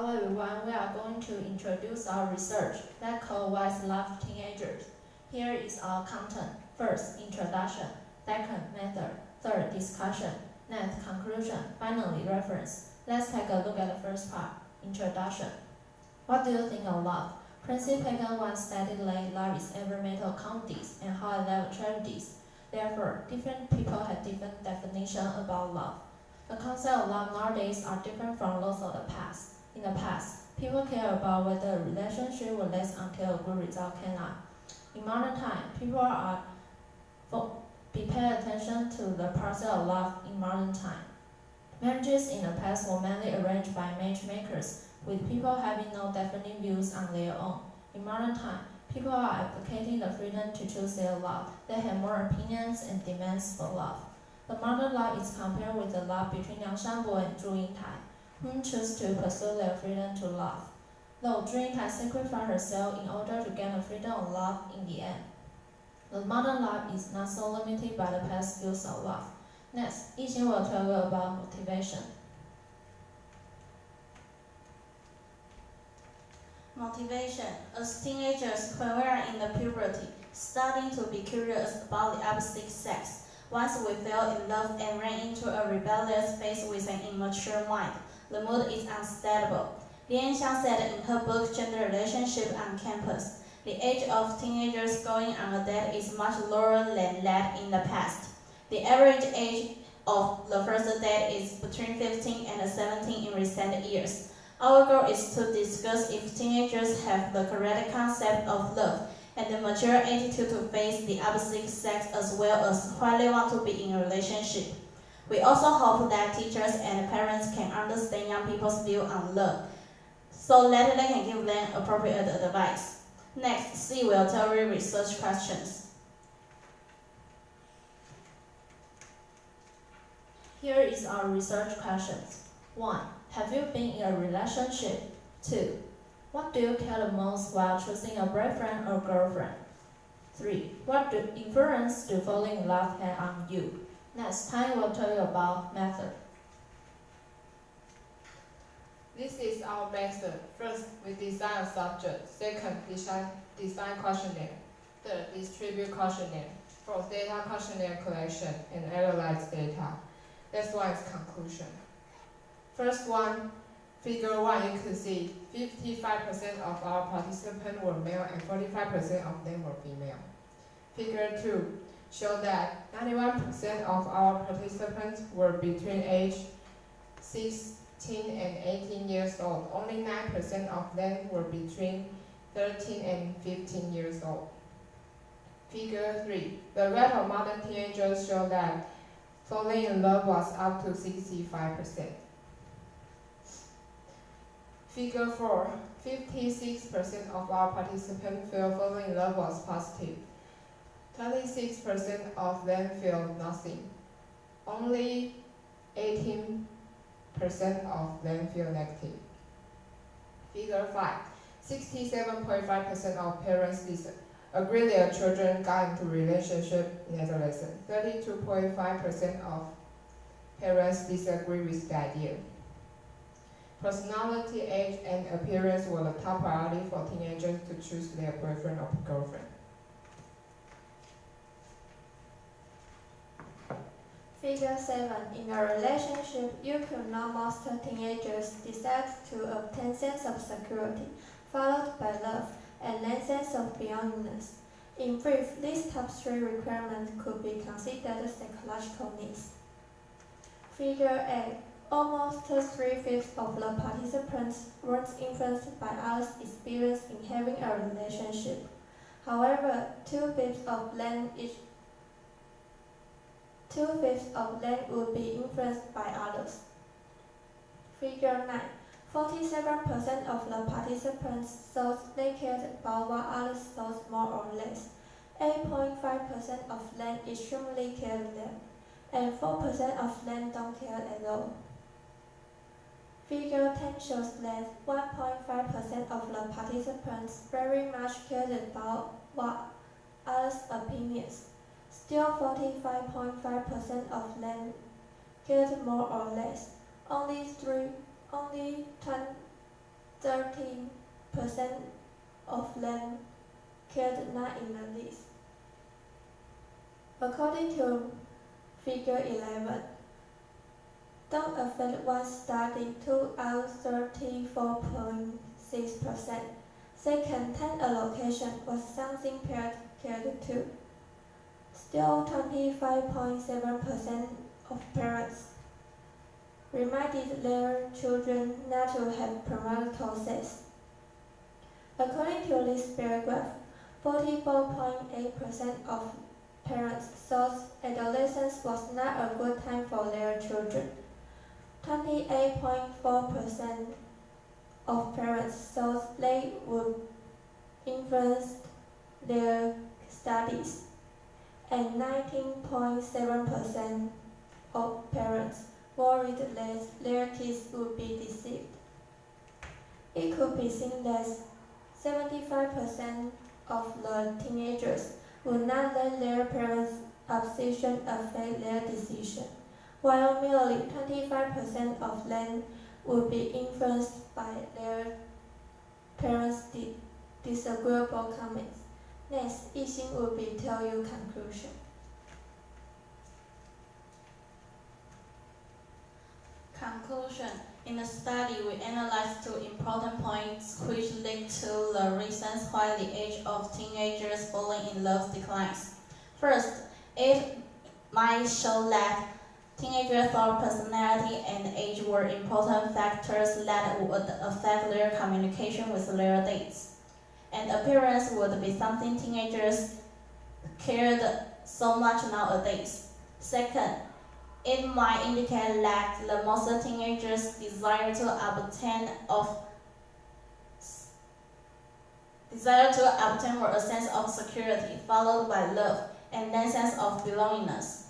Hello everyone, we are going to introduce our research that called Wise Love Teenagers. Here is our content. First, introduction. Second, method. Third, discussion. Next, conclusion. Finally, reference. Let's take a look at the first part, introduction. What do you think of love? Francis Bacon once stated that love is every mental quantities and high-level tragedies. Therefore, different people have different definitions about love. The concept of love nowadays are different from those of the past. In the past, people care about whether a relationship will last until a good result cannot. In modern time, people pay attention to the process of love in modern time. Marriages in the past were mainly arranged by matchmakers, with people having no definite views on their own. In modern time, people are advocating the freedom to choose their love. They have more opinions and demands for love. The modern love is compared with the love between Liang Shanbo and Zhu Yingtai, whom chose to pursue their freedom to love. Though Zhu Yingtai sacrificed herself in order to gain the freedom of love in the end. The modern love is not so limited by the past views of love. Next, Yixin will tell you about motivation. Motivation. As teenagers, when we are in the puberty, starting to be curious about the opposite sex, once we fell in love and ran into a rebellious phase with an immature mind, the mood is unstable. Lian Xiang said in her book Gender Relationship on Campus, the age of teenagers going on a date is much lower than that in the past. The average age of the first date is between 15 and 17 in recent years. Our goal is to discuss if teenagers have the correct concept of love and the mature attitude to face the opposite sex, as well as why they want to be in a relationship. We also hope that teachers and parents can understand young people's view on love, so that they can give them appropriate advice. Next, C will tell you research questions. Here is our research questions. 1. Have you been in a relationship? 2. What do you care the most while choosing a boyfriend or girlfriend? 3. What influence do falling in love have on you? Next, Tanya will tell you about method. This is our method. First, we design a subject. Second, design questionnaire. Third, distribute questionnaire. Fourth, data questionnaire collection and analyze data. That's why it's conclusion. First one, figure 1, you can see 55% of our participants were male and 45% of them were female. Figure 2, show that 91% of our participants were between age 16 and 18 years old. Only 9% of them were between 13 and 15 years old. Figure 3, the rate of modern teenagers show that falling in love was up to 65%. Figure 4, 56% of our participants feel falling in love was positive. 26% of them feel nothing. Only 18% of them feel negative. Figure 5, 67.5% of parents agree their children got into relationship in adolescence. 32.5% of parents disagree with the idea. Personality, age, and appearance were the top priority for teenagers to choose their boyfriend or girlfriend. Figure 7. In a relationship, you could know most teenagers decide to obtain sense of security, followed by love, and then sense of belongingness. In brief, these top 3 requirements could be considered psychological needs. Figure 8. Almost 3/5 of the participants weren't influenced by others' experience in having a relationship. However, 2/5 of them would be influenced by others. Figure 9. 47% of the participants thought they cared about what others thought more or less. 8.5% of them extremely cared them, and 4% of them don't care at all. Figure 10 shows that 1.5% of the participants very much cared about what others' opinions. Still 45.5% of them cared more or less. Only 30% of them cared not in the least. According to Figure 11, don't affect one study 2 out 34.6%. Second, time allocation was something parents cared to. Still, 25.7% of parents reminded their children not to have premarital sex. According to this paragraph, 44.8% of parents thought adolescence was not a good time for their children. 28.4% of parents thought they would influence their studies, and 19.7% of parents worried that their kids would be deceived. It could be seen that 75% of the teenagers would not let their parents' opposition affect their decision, while merely 25% of them would be influenced by their parents' disagreeable comments. Next, Yixing will tell you conclusion. Conclusion. In the study, we analyzed 2 important points which lead to the reasons why the age of teenagers falling in love declines. First, it might show that teenagers' thought, personality, and age were important factors that would affect their communication with their dates. And appearance would be something teenagers cared so much nowadays. Second, it might indicate that the most teenagers desire to obtain more a sense of security, followed by love, and then sense of belongingness.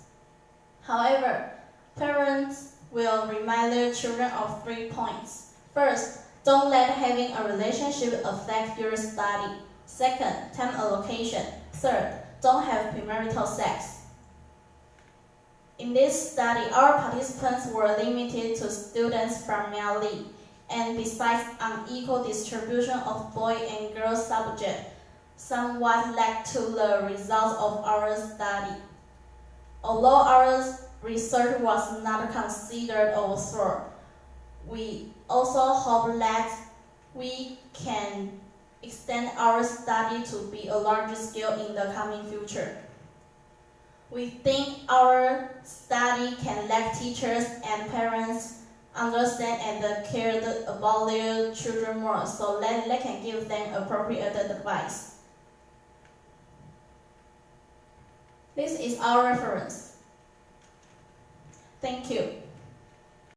However, parents will remind their children of 3 points. First, don't let having a relationship affect your study. Second, time allocation. Third, don't have premarital sex. In this study, our participants were limited to students from Mali, and besides unequal distribution of boy and girl subjects, somewhat led to the results of our study. Although our research was not considered thorough, we also hope that we can extend our study to be a larger scale in the coming future. We think our study can let teachers and parents understand and care about their children more, so that they can give them appropriate advice. This is our reference. Thank you.